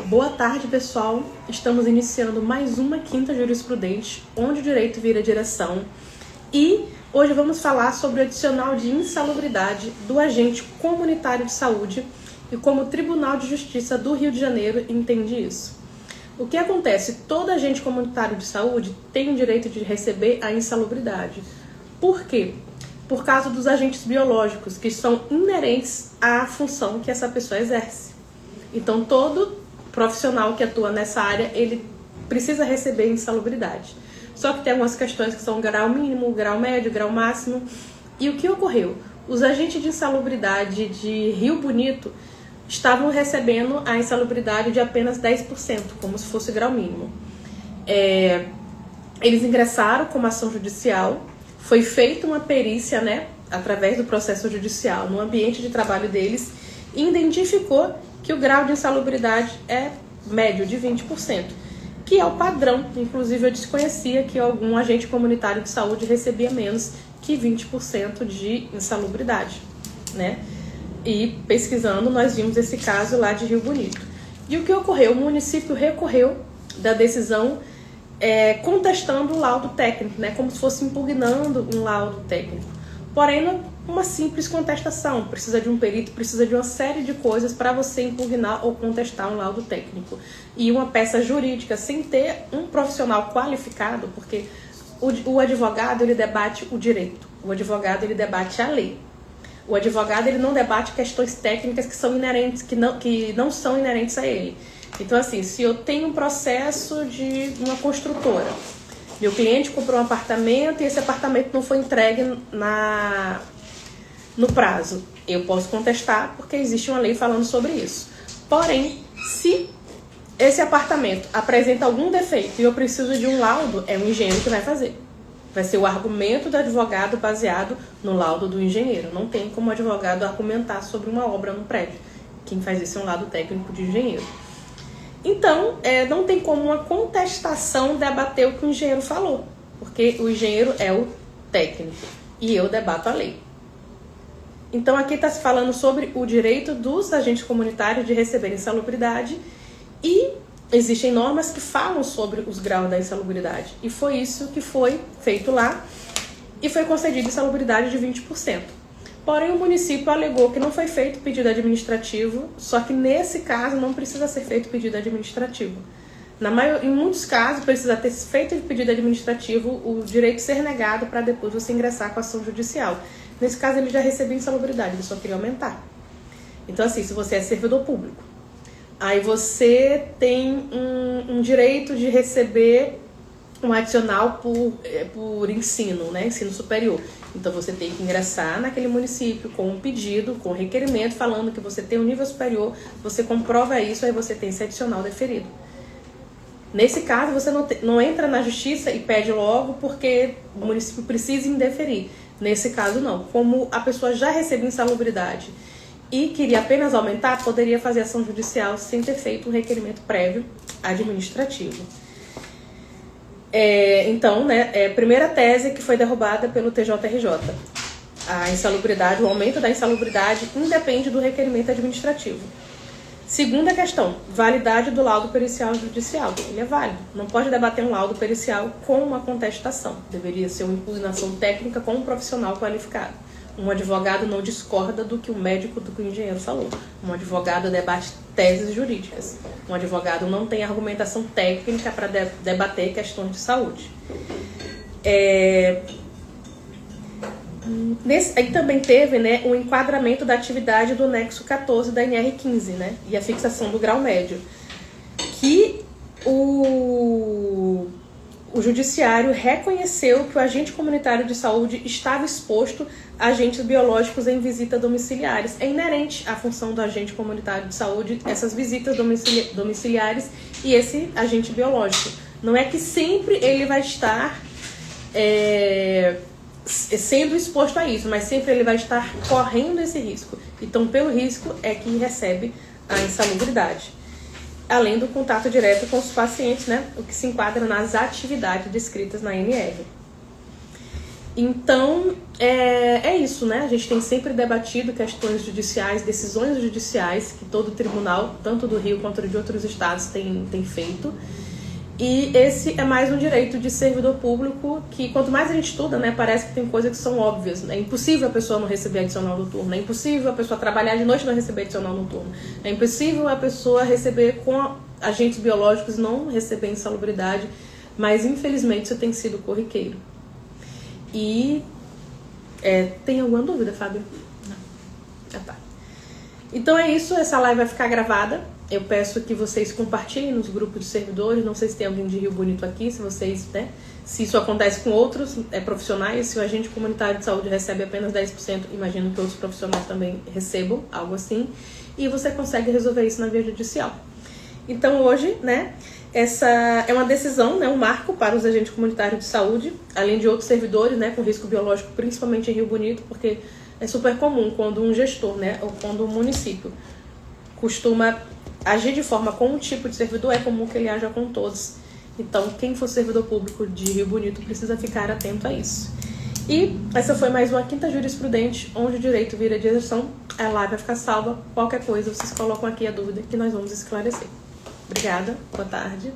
Boa tarde, pessoal. Estamos iniciando mais uma Quinta Jurisprudente, onde o direito vira direção. E hoje vamos falar sobre o adicional de insalubridade do agente comunitário de saúde e como o Tribunal de Justiça do Rio de Janeiro entende isso. O que acontece? Todo agente comunitário de saúde tem o direito de receber a insalubridade. Por quê? Por causa dos agentes biológicos que são inerentes à função que essa pessoa exerce. Então, todo profissional que atua nessa área, ele precisa receber insalubridade. Só que tem algumas questões que são grau mínimo, grau médio, grau máximo. E o que ocorreu? Os agentes de insalubridade de Rio Bonito estavam recebendo a insalubridade de apenas 10%, como se fosse grau mínimo. Eles ingressaram com uma ação judicial, foi feita uma perícia, através do processo judicial, no ambiente de trabalho deles, e identificou que o grau de insalubridade é médio, de 20%, que é o padrão. Inclusive, eu desconhecia que algum agente comunitário de saúde recebia menos que 20% de insalubridade, E pesquisando, nós vimos esse caso lá de Rio Bonito. E o que ocorreu? O município recorreu da decisão contestando o laudo técnico, como se fosse impugnando um laudo técnico. Porém, uma simples contestação, precisa de um perito, precisa de uma série de coisas para você impugnar ou contestar um laudo técnico. E uma peça jurídica sem ter um profissional qualificado, porque o advogado ele debate o direito, o advogado ele debate a lei. O advogado ele não debate questões técnicas que são inerentes, que não são inerentes a ele. Então, assim, se eu tenho um processo de uma construtora, meu cliente comprou um apartamento e esse apartamento não foi entregue no prazo, eu posso contestar porque existe uma lei falando sobre isso. Porém, se esse apartamento apresenta algum defeito e eu preciso de um laudo, é o engenheiro que vai fazer. Vai ser o argumento do advogado baseado no laudo do engenheiro. Não tem como o advogado argumentar sobre uma obra no prédio. Quem faz isso é um laudo técnico de engenheiro. Então, não tem como uma contestação debater o que o engenheiro falou, porque o engenheiro é o técnico e eu debato a lei. Então, aqui está se falando sobre o direito dos agentes comunitários de receber insalubridade e existem normas que falam sobre os graus da insalubridade. E foi isso que foi feito lá e foi concedida insalubridade de 20%. Porém, o município alegou que não foi feito pedido administrativo, só que nesse caso não precisa ser feito pedido administrativo. Em muitos casos, precisa ter feito o pedido administrativo, o direito ser negado para depois você ingressar com a ação judicial. Nesse caso, ele já recebeu insalubridade, ele só queria aumentar. Então, assim, se você é servidor público, aí você tem um direito de receber um adicional por ensino, ensino superior. Então, você tem que ingressar naquele município com um pedido, com um requerimento, falando que você tem um nível superior, você comprova isso, aí você tem esse adicional deferido. Nesse caso, você não entra na justiça e pede logo porque o município precisa indeferir. Nesse caso, não. Como a pessoa já recebeu insalubridade e queria apenas aumentar, poderia fazer ação judicial sem ter feito um requerimento prévio administrativo. Então, primeira tese que foi derrubada pelo TJRJ. A insalubridade, o aumento da insalubridade independe do requerimento administrativo. Segunda questão, validade do laudo pericial judicial. Ele é válido. Não pode debater um laudo pericial com uma contestação. Deveria ser uma impugnação técnica com um profissional qualificado. Um advogado não discorda do que o médico, do que o engenheiro falou. Um advogado debate teses jurídicas. Um advogado não tem argumentação técnica para debater questões de saúde. Aí também teve o enquadramento da atividade do anexo 14 da NR15, e a fixação do grau médio. Que o judiciário reconheceu que o agente comunitário de saúde estava exposto a agentes biológicos em visitas domiciliares. É inerente à função do agente comunitário de saúde essas visitas domiciliares e esse agente biológico. Não é que sempre ele vai estar sendo exposto a isso, mas sempre ele vai estar correndo esse risco. Então, pelo risco é que recebe a insalubridade. Além do contato direto com os pacientes, o que se enquadra nas atividades descritas na NR. Então, é isso, né? A gente tem sempre debatido questões judiciais, decisões judiciais que todo tribunal, tanto do Rio quanto de outros estados, tem feito. E esse é mais um direito de servidor público que, quanto mais a gente estuda, né, parece que tem coisas que são óbvias. É impossível a pessoa não receber adicional noturno, é impossível a pessoa trabalhar de noite e não receber adicional noturno, é impossível a pessoa receber com agentes biológicos e não receber insalubridade, mas infelizmente isso tem sido corriqueiro. E tem alguma dúvida, Fábio? Não. Ah, tá. Então é isso, essa live vai ficar gravada. Eu peço que vocês compartilhem nos grupos de servidores. Não sei se tem alguém de Rio Bonito aqui, se vocês, né? Se isso acontece com outros profissionais, se o agente comunitário de saúde recebe apenas 10%, imagino que outros profissionais também recebam, algo assim. E você consegue resolver isso na via judicial. Então hoje, né? Essa é uma decisão, né, um marco para os agentes comunitários de saúde, além de outros servidores, né, com risco biológico, principalmente em Rio Bonito, porque é super comum quando um gestor, né, ou quando um município costuma agir de forma com um tipo de servidor, é comum que ele haja com todos. Então, quem for servidor público de Rio Bonito precisa ficar atento a isso. E essa foi mais uma quinta jurisprudente, onde o direito vira de exerção. A live vai ficar salva. Qualquer coisa, vocês colocam aqui a dúvida que nós vamos esclarecer. Obrigada, boa tarde.